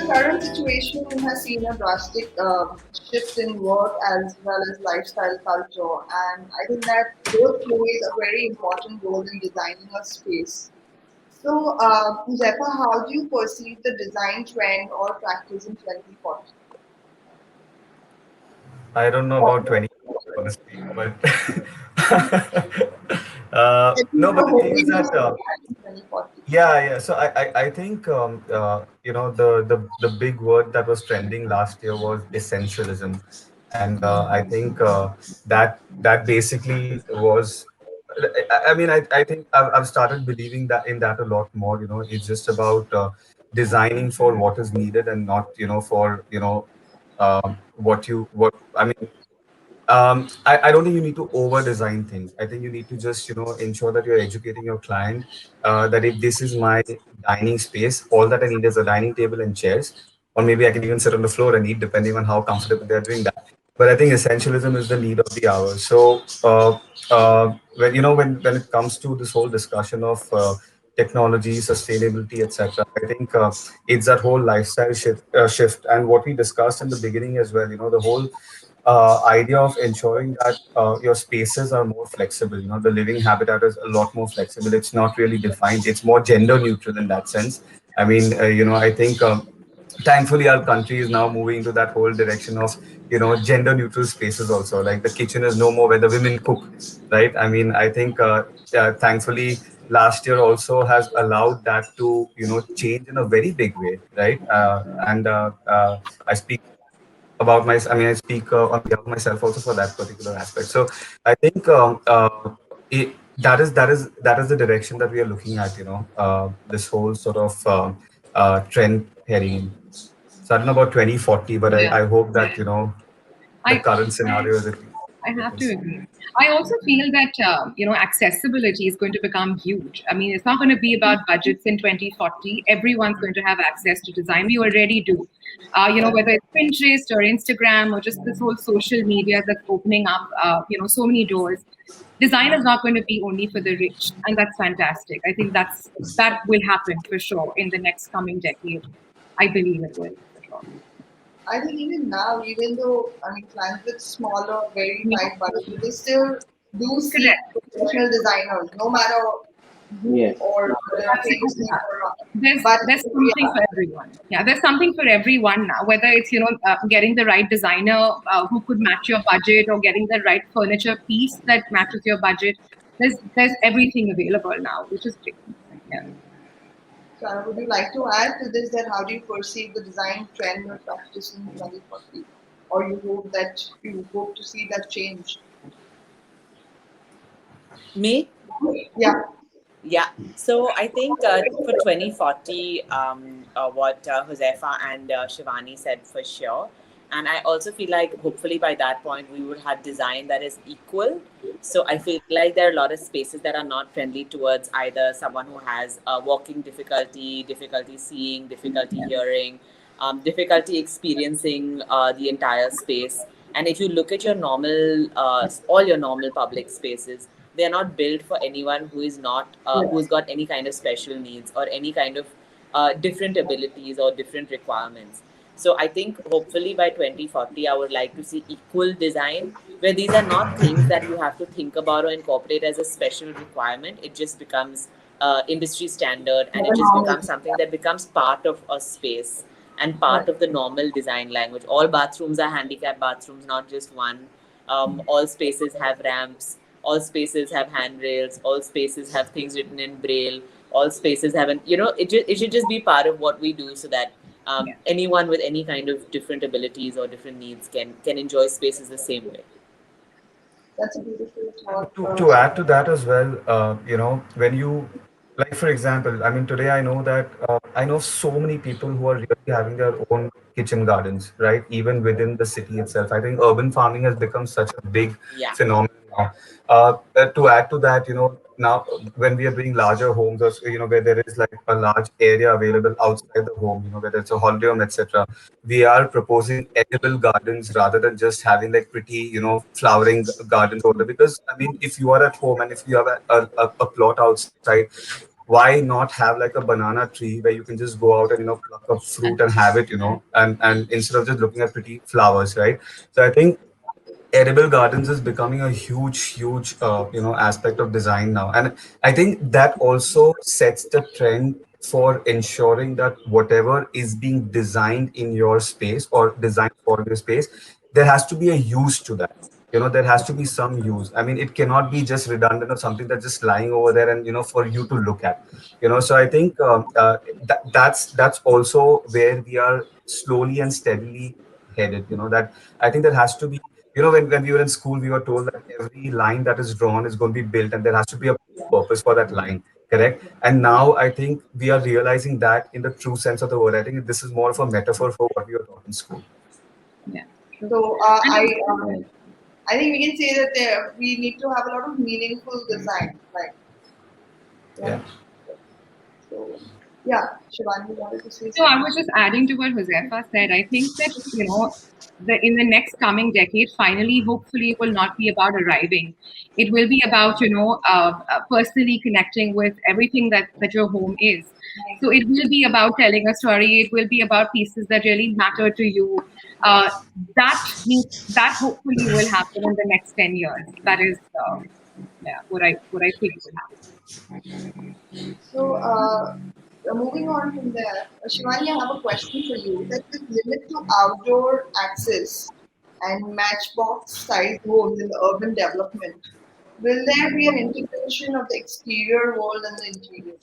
current situation has seen a drastic shift in work as well as lifestyle culture, and I think that both plays a very important role in designing a space. So, Huzefa, how do you perceive the design trend or practice in 2040? I don't know about 20, honestly, but That you no, but were the thing is hoping to that see in 2040. yeah. So I think the big word that was trending last year was essentialism, and I think that basically was. I mean, I think I've started believing that in that a lot more. It's just about designing for what is needed and not for what I mean. I don't think you need to over design things. I think you need to just ensure that you're educating your client that if this is my dining space, all that I need is a dining table and chairs, or maybe I can even sit on the floor and eat depending on how comfortable they're doing that. But I think essentialism is the need of the hour. So when it comes to this whole discussion of technology, sustainability, etc., I think it's that whole lifestyle shift, and what we discussed in the beginning as well. The whole idea of ensuring that your spaces are more flexible. The living habitat is a lot more flexible. It's not really defined. It's more gender neutral in that sense. I mean, I think thankfully our country is now moving into that whole direction of gender neutral spaces also. Like the kitchen is no more where the women cook, right? I mean, I think thankfully last year also has allowed that to change in a very big way, right? And I speak about my I mean I speak on behalf of myself also for that particular aspect. So I think that is the direction that we are looking at, this whole sort of trend heading in. So I don't know about 2040, but Yeah, I hope that the I current scenario is at I have to least. agree. I also feel that accessibility is going to become huge. I mean, it's not going to be about budgets in 2040. Everyone's going to have access to design. We already do. Whether it's Pinterest or Instagram or just this whole social media that's opening up, so many doors. Design is not going to be only for the rich, and that's fantastic. I think that will happen for sure in the next coming decade. I believe it will for sure. I think even now, even though I mean clients with smaller, very Yeah, tight budget, they still do seek correct. professional designers, no matter who Yes. or whether That's a famous good name one. or not. There's But there's something yeah, for everyone. Yeah, there's something for everyone now. Whether it's getting the right designer who could match your budget, or getting the right furniture piece that matches your budget. There's everything available now, which is great. Yeah. Shara, would you like to add to this that how do you perceive the design trend or practice in 2040? Or you hope to see that change? Me? Yeah, Yeah. So I think for 2040, what Huzefa and Shivani said for sure. And I also feel like hopefully by that point we would have design that is equal. So I feel like there are a lot of spaces that are not friendly towards either someone who has walking difficulty, difficulty seeing, difficulty hearing, difficulty experiencing the entire space. And if you look at your normal, all your normal public spaces, they are not built for anyone who is not who's got any kind of special needs or any kind of different abilities or different requirements. So I think hopefully by 2040 I would like to see equal design where these are not things that you have to think about or incorporate as a special requirement. It just becomes industry standard, and it just becomes something that becomes part of a space and part of the normal design language. All bathrooms are handicap bathrooms, not just one. All spaces have ramps, all spaces have handrails, all spaces have things written in braille, all spaces have it should just be part of what we do, so that Yeah. anyone with any kind of different abilities or different needs can enjoy spaces the same way. that's a beautiful thought. To add to that as well, when you, like for example, I mean, today I know that I know so many people who are really having their own kitchen gardens, right? Even within the city itself. I think urban farming has become such a big Yeah. phenomenon now. To add to that, now when we are doing larger homes, or where there is like a large area available outside the home, whether it's a holiday home, etc., we are proposing edible gardens rather than just having like pretty, flowering gardens over there. Because I mean, if you are at home and if you have a plot outside, why not have like a banana tree where you can just go out and pluck a fruit and have it, and instead of just looking at pretty flowers, right? So I think edible gardens is becoming a huge aspect of design now, and I think that also sets the trend for ensuring that whatever is being designed in your space or designed for your space, there has to be a use to that. There has to be some use. I mean, it cannot be just redundant or something that's just lying over there and for you to look at. So I think that's also where we are slowly and steadily headed. That I think there has to be, when we were in school, we were told that every line that is drawn is going to be built and there has to be a purpose for that line, correct? And now I think we are realizing that in the true sense of the word. I think this is more of a metaphor for what we were taught in school. Yeah, true. So And I think we can say that we need to have a lot of meaningful design, right? Yeah. Yeah. So yeah, Shivani, you wanted to say so I something? was just adding to what Huzefa said. I think that, in the next coming decade, finally, hopefully, it will not be about arriving. It will be about, personally connecting with everything that your home is. So it will be about telling a story. It will be about pieces that really matter to you. Uh, that hopefully will happen in the next 10 years. That is, yeah, what I think will happen. So moving on from there, Shivani, I have a question for you. That with limit to outdoor access and matchbox size homes in the urban development, will there be an integration of the exterior world and the interior?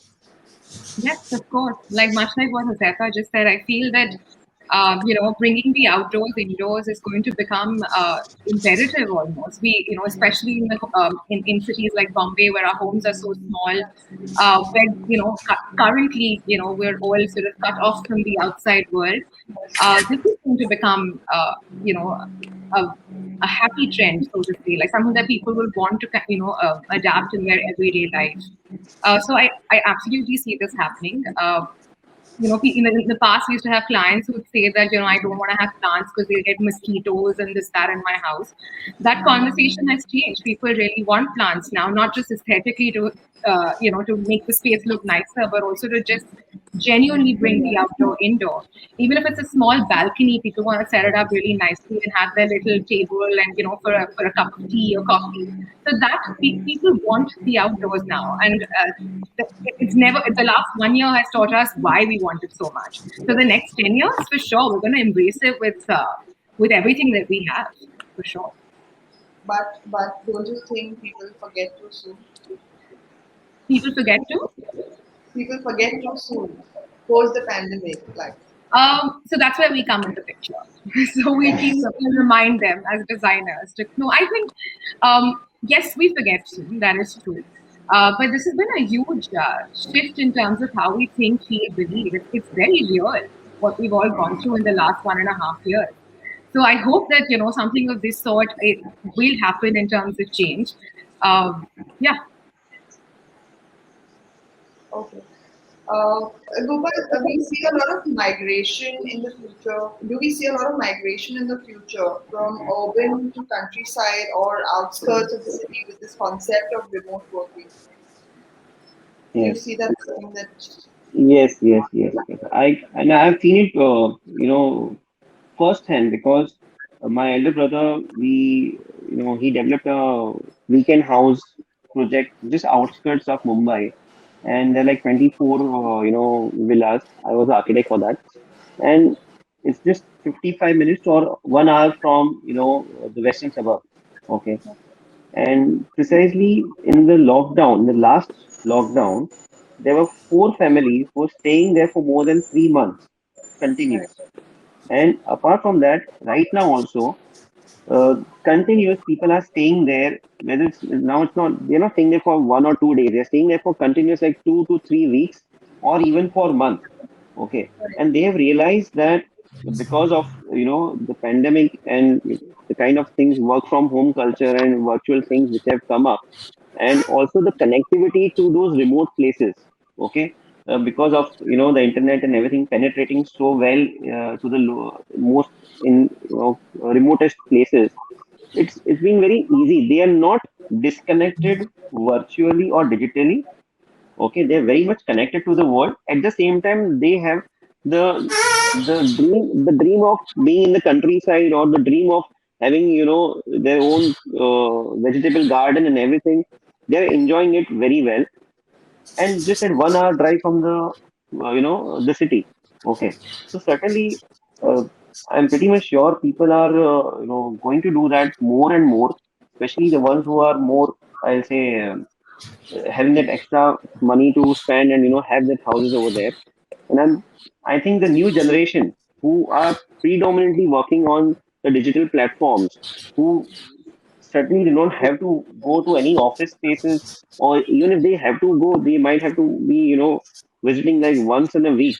Yes, of course. Much like what Huzefa just said, I feel that bringing the outdoors indoors is going to become imperative almost. We, especially in cities like Bombay, where our homes are so small, where currently, we're all sort of cut off from the outside world. This is going to become, a, a happy trend, so to say, like something that people will want to, adapt in their everyday life. So I absolutely see this happening. In the past, we used to have clients who would say that, I don't want to have plants because they get mosquitoes and this, that in my house. That conversation has changed. People really want plants now, not just aesthetically to make the space look nicer, but also to just genuinely bring the outdoor indoor. Even if it's a small balcony, people want to set it up really nicely and have their little table and, for a cup of tea or coffee. So that people want the outdoors now. And it's never, the last 1 year has taught us why we want it so much. So the next 10 years, for sure, we're going to embrace it with everything that we have, for sure. But don't you think people forget too soon? People forget to. People forget too soon post the pandemic, like So that's where we come in the picture. So we remind them as designers. No, I think, yes, we forget soon. That is true. But this has been a huge shift in terms of how we think, feel, believe. It's very real what we've all gone through in the last 1.5 years. So I hope that something of this sort it will happen in terms of change. Yeah. okay. Gopal, we see a lot of migration in the future. Do we see a lot of migration in the future from urban to countryside or outskirts of the city with this concept of remote working? Do you Yes, see that something that yes. I've seen it, firsthand because my elder brother, he developed a weekend house project just outskirts of Mumbai, and they're like 24, villas. I was the architect for that, and it's just 55 minutes or 1 hour from, the western suburb. Okay, and precisely in the lockdown, the last lockdown, there were four families who were staying there for more than 3 months continuous. And apart from that, right now also, continuous people are staying there. Whether it's now, it's not they're not staying there for 1 or 2 days. They're staying there for continuous like 2 to 3 weeks or even for a month. Okay, and they have realized that because of the pandemic and the kind of things work from home culture and virtual things which have come up, and also the connectivity to those remote places. Okay, because of the internet and everything penetrating so well to the most in remotest places, it's been very easy. They are not disconnected virtually or digitally, Okay, they're very much connected to the world. At the same time, they have the the dream of being in the countryside, or the dream of having, their own vegetable garden and everything. They're enjoying it very well, and just at 1 hour drive from the city. Okay, so certainly, uh, I'm pretty much sure people are going to do that more and more, especially the ones who are more, I'll say, having that extra money to spend and have that houses over there. And I think the new generation who are predominantly working on the digital platforms, who certainly do not have to go to any office spaces, or even if they have to go, they might have to be, visiting like once in a week.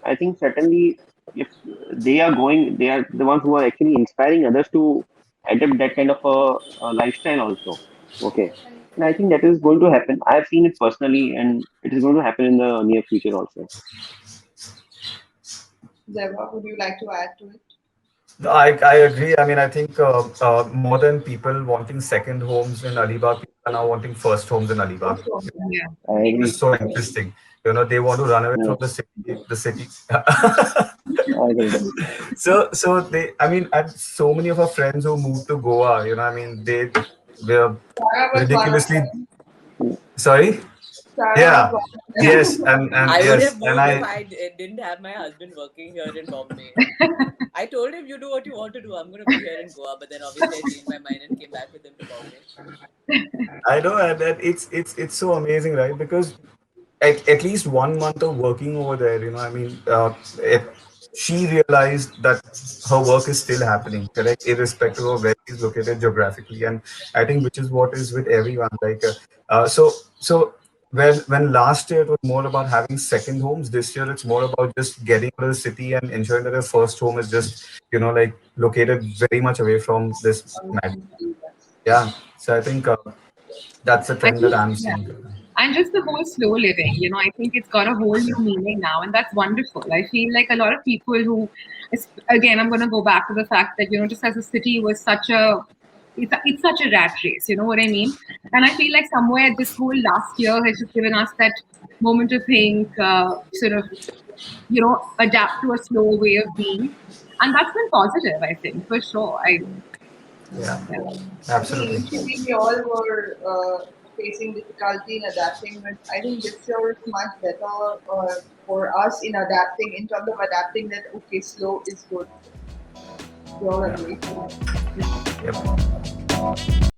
I think certainly, if they are going, they are the ones who are actually inspiring others to adopt that kind of a lifestyle also. Okay. And I think that is going to happen. I've seen it personally, and it is going to happen in the near future also. Zeba, would you like to add to it? I agree. I mean, I think more than people wanting second homes in Alibag, people are now wanting first homes in Alibag. Also, Yeah. I It is agree. so interesting. They want to run away from Yes, the city. The city. I agree. So I mean, and so many of our friends who moved to Goa, I mean, they were Sarah was one of ridiculously. them. Sorry. Sarah was Yeah. one of Yeah. Yes. them. And I would yes. have And moved if I. I didn't have my husband working here in Bombay. I told him, you do what you want to do. I'm going to be here in Goa. But then obviously I changed my mind and came back with him to Bombay. I know, and that it's so amazing, right? Because at least 1 month of working over there, I mean, she realized that her work is still happening, correct, irrespective of where she's located geographically, and I think which is what is with everyone. Like, so when last year it was more about having second homes, this year it's more about just getting out of the city and ensuring that their first home is just, like located very much away from this magic. Yeah. So I think that's a I trend that think, I'm yeah. seeing. And just the whole slow living, I think it's got a whole new meaning now, and that's wonderful. I feel like a lot of people who, again, I'm going to go back to the fact that, just as a city was it's such a rat race, you know what I mean? And I feel like somewhere this whole last year has just given us that moment to think, sort of, adapt to a slow way of being. And that's been positive, I think, for sure. Yeah, Yeah. I think absolutely. initially we all were facing difficulty in adapting, but I think this year is much better for us in adapting, in terms of adapting that, okay, slow is good. We all Yeah. agree. Yep.